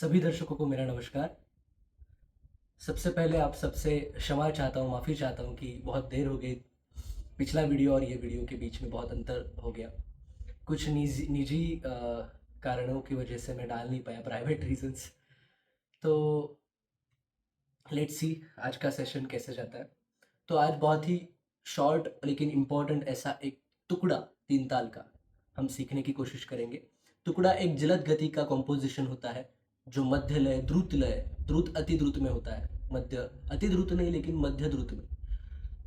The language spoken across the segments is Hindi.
सभी दर्शकों को मेरा नमस्कार। सबसे पहले आप सबसे क्षमा चाहता हूँ, माफ़ी चाहता हूँ कि बहुत देर हो गई। पिछला वीडियो और ये वीडियो के बीच में बहुत अंतर हो गया। कुछ निजी निजी कारणों की वजह से मैं डाल नहीं पाया, प्राइवेट रीजंस। तो लेट्स सी आज का सेशन कैसे जाता है। तो आज बहुत ही शॉर्ट लेकिन इम्पोर्टेंट ऐसा एक टुकड़ा तीन ताल का हम सीखने की कोशिश करेंगे। टुकड़ा एक जलद गति का कॉम्पोजिशन होता है जो मध्य लय, द्रुत अति द्रुत में होता है। मध्य अति द्रुत नहीं लेकिन मध्य द्रुत में।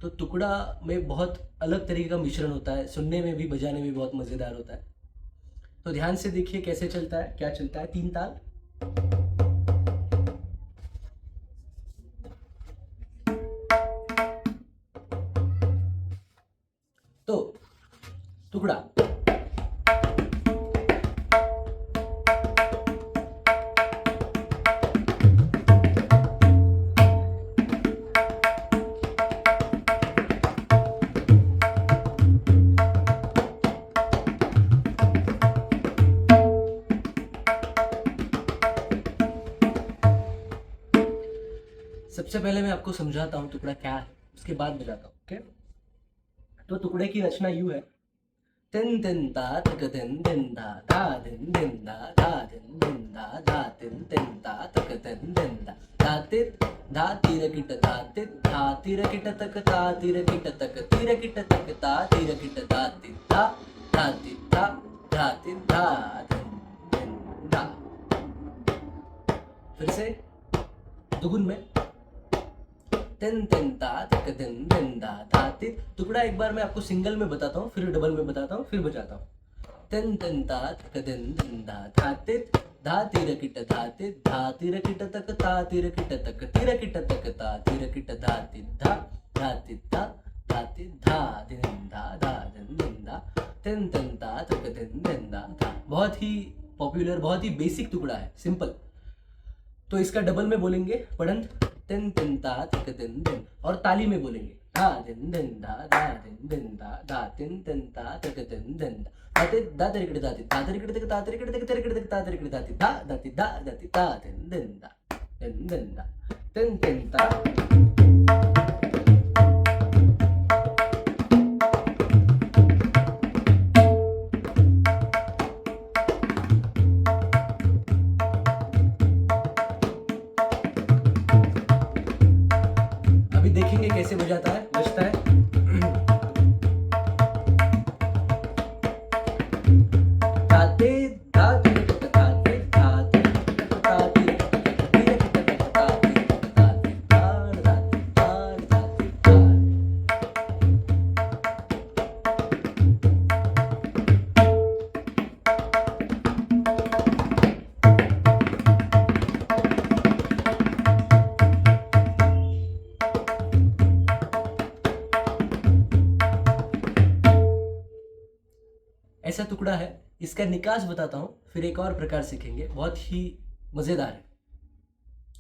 तो टुकड़ा में बहुत अलग तरीके का मिश्रण होता है, सुनने में भी बजाने में भी बहुत मज़ेदार होता है। तो ध्यान से देखिए कैसे चलता है, क्या चलता है। तीन ताल, तो टुकड़ा सबसे पहले मैं आपको समझाता हूँ टुकड़ा क्या है, उसके बाद बजाता हूँ। ओके, तो टुकड़े की रचना यूं है। तिन तिन ता तक तिन तिन धा दिन धा दिन धा तिन ता तक तिन धा धा तीर किट धा तीर किट तक ता तीर किट तक तीर किट तक ता तीर किट धा ति धा धा ति धा धा ति धा दिन धा। फिर से दुगुन में तिन तिन ता तक दिन धा धा ति। टुकड़ा एक बार मैं आपको सिंगल में बताता हूँ, फिर डबल में बताता हूँ, फिर बजाता हूँ। तिन तिन ता तक दिन धा धा ति धा तीर किट धा ति धा तीर किट तक ता तीर किट तक तीर किट तक ता तीर किट धा ति धा धा ति धा धा ति धा दिन धा तिन तिन ता तक दिन धा धा। बहुत ही पॉपुलर, बहुत ही बेसिक टुकड़ा है, सिंपल। तो इसका डबल में बोलेंगे पढ़ंत तिन तिन ता तक दिन, और ताली में बोलेंगे धा दिन धा दिन धा तिन तिन ता तक दिन दाते दा तरिकड़े दाती दा तरिकड़े तक ता तरिकड़े तक तरिकड़े तक ता तरिकड़े दाती दा दाती दा दाती दा दिन दा तिन तिन ता। अभी देखेंगे कैसे बजता है। ताते ताते ताते ताते ताते ताते ताते ताते। ऐसा टुकड़ा है। इसका निकास बताता हूँ, फिर एक और प्रकार सीखेंगे, बहुत ही मजेदार है।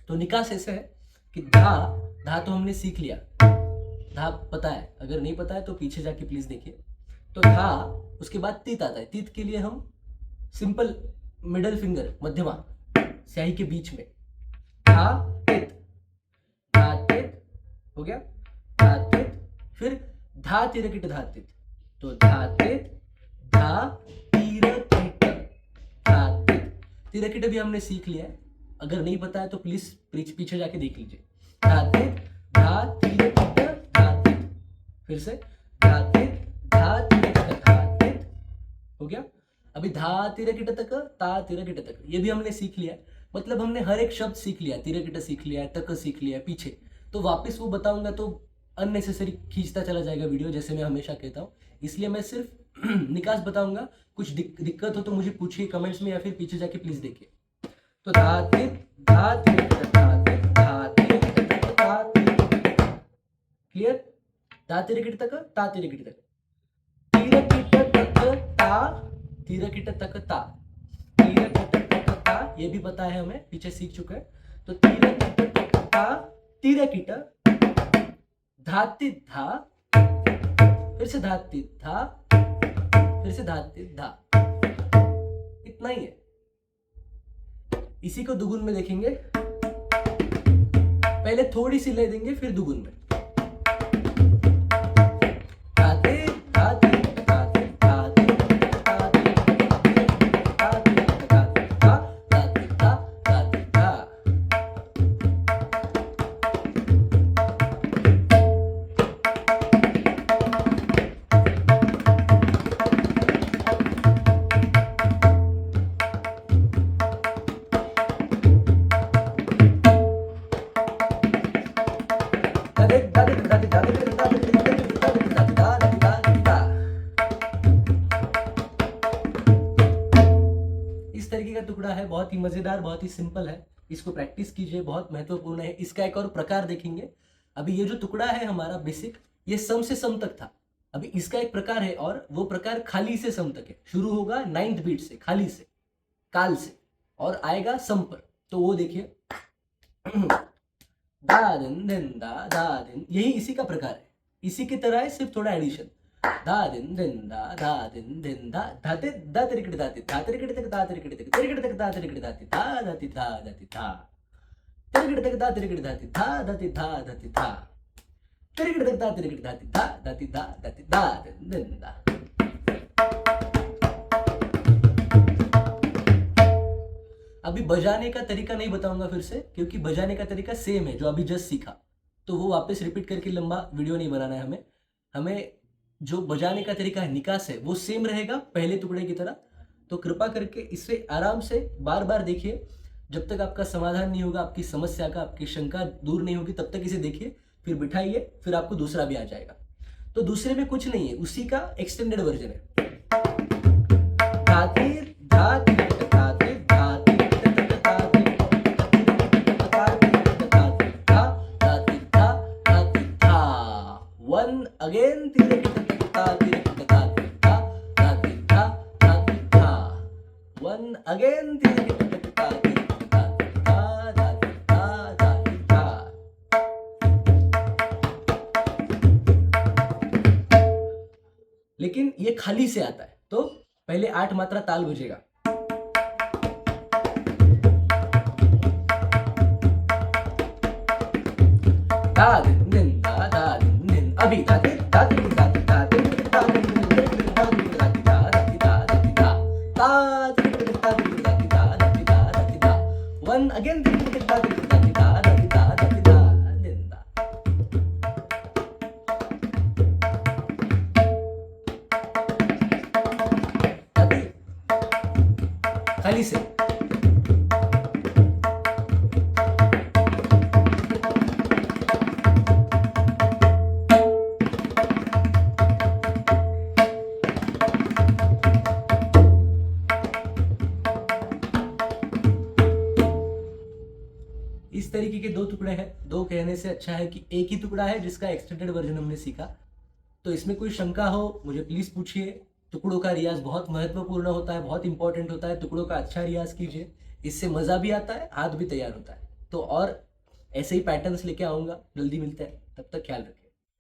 तो निकास ऐसे है कि धा धा तो हमने सीख लिया, धा पता है, अगर नहीं पता है तो पीछे जाके प्लीज देखिए। तो धा, उसके बाद तीत आता है। तीत के लिए हम सिंपल मिडल फिंगर, मध्यमा स्याही के बीच में धा तित हो गया, धा तित, फिर धा तीर किट धा तित। तो धा तित धा तीर किट धा तित। तीर किट भी हमने सीख लिया है, अगर नहीं पता है तो प्लीज पीछे जाके देख लीजिए। धा तित धा तीर किट धा तित, फिर से धा तित धा तीर किट धा तित हो गया। अभी धा तीर किट तक ता तीर किट तक, ये भी हमने सीख लिया है। मतलब हमने हर एक शब्द सीख लिया, तीर किट सीख लिया है, तक सीख लिया है पीछे। तो वापस वो बताऊंगा तो अननेसेसरी खींचता चला जाएगा वीडियो, जैसे मैं हमेशा कहता हूँ। इसलिए मैं सिर्फ निकास बताऊंगा। कुछ दिक्कत हो तो मुझे पूछिए कमेंट्स में, या फिर पीछे जाके प्लीज देखिए। तो धा तित धा तीर किट धा तित धा तीर किट तक ता तीर किट तक, क्लियर। धा तीर किट तक ता तीर किट तक, तीर किट तक ता तीर किट तक ता तीर किट तक ता, ये भी पता है हमें, पीछे सीख चुके हैं। तो तीर किट तक ता तीर किट धाति धा, फिर से धाति धा, फिर से धाति धा। इतना ही है। इसी को दुगुन में देखेंगे, पहले थोड़ी सी ले देंगे फिर दुगुन में। इस तरीके का टुकड़ा है, बहुत ही मजेदार, बहुत ही सिंपल है। इसको प्रैक्टिस कीजिए, बहुत महत्वपूर्ण है। इसका एक और प्रकार देखेंगे। अभी ये जो टुकड़ा है हमारा बेसिक, ये सम से सम तक था। अभी इसका एक प्रकार है और वो प्रकार खाली से सम तक है। शुरू होगा 9th बीट से, खाली से, काल से, और आएगा सम पर। तो वो देखिए, दा दिन दिन दा दा दिन, यही इसी का प्रकार है। इसी की तरह है, सिर्फ थोड़ा एडिशन। दा दिन दिन दा दिन दिन दा धाते दा तिरकट दाती धा तिरकट तक दा तिरकट तक तिरकट तक दा तिरकट दाती धा दाती धा दाती धा तिरकट तक दा तिरकट दाती धा दाती धा दाती धा तिरकट तक दा तिरकट दाती धा दाती धा दाती दा दिन दिन दा। अभी बजाने का तरीका नहीं बताऊंगा फिर से, क्योंकि बजाने का तरीका सेम है जो अभी जस्ट सीखा, तो वो वापस रिपीट करके लंबा वीडियो नहीं बनाना है हमें जो बजाने का तरीका है, निकास है, वो सेम रहेगा पहले टुकड़े की तरह। तो कृपा करके इसे आराम से बार बार देखिए, जब तक आपका समाधान नहीं होगा, आपकी समस्या का, आपकी शंका दूर नहीं होगी, तब तक इसे देखिए, फिर बिठाइए, फिर आपको दूसरा भी आ जाएगा। तो दूसरे में कुछ नहीं है, उसी का एक्सटेंडेड वर्जन है। वन अगेन, वन अगेन, लेकिन ये खाली से आता है। तो पहले 8 मात्रा ताल बजेगा। दा दिन दिन दा दा दिन दिन, अभी दा दिन दा दिन दा दिन दा दिन दा दिन दा दिन दा दिन दा दिन दा दिन दा दा दिन दा दिन दा दिन दा दिन दा दिन दा, वन अगेन दिन दा दिन दा दिन दा दिन दा दिन दा दिन दा। अभी खाली से इस तरीके के 2 टुकड़े हैं। 2 कहने से अच्छा है कि एक ही टुकड़ा है जिसका एक्सटेंडेड वर्जन हमने सीखा। तो इसमें कोई शंका हो मुझे प्लीज पूछिए। टुकड़ों का रियाज बहुत महत्वपूर्ण होता है, बहुत इंपॉर्टेंट होता है। टुकड़ों का अच्छा रियाज कीजिए, इससे मजा भी आता है, हाथ भी तैयार होता है। तो और ऐसे ही पैटर्न्स लेके आऊंगा, जल्दी मिलते हैं, तब तक ख्याल रखें।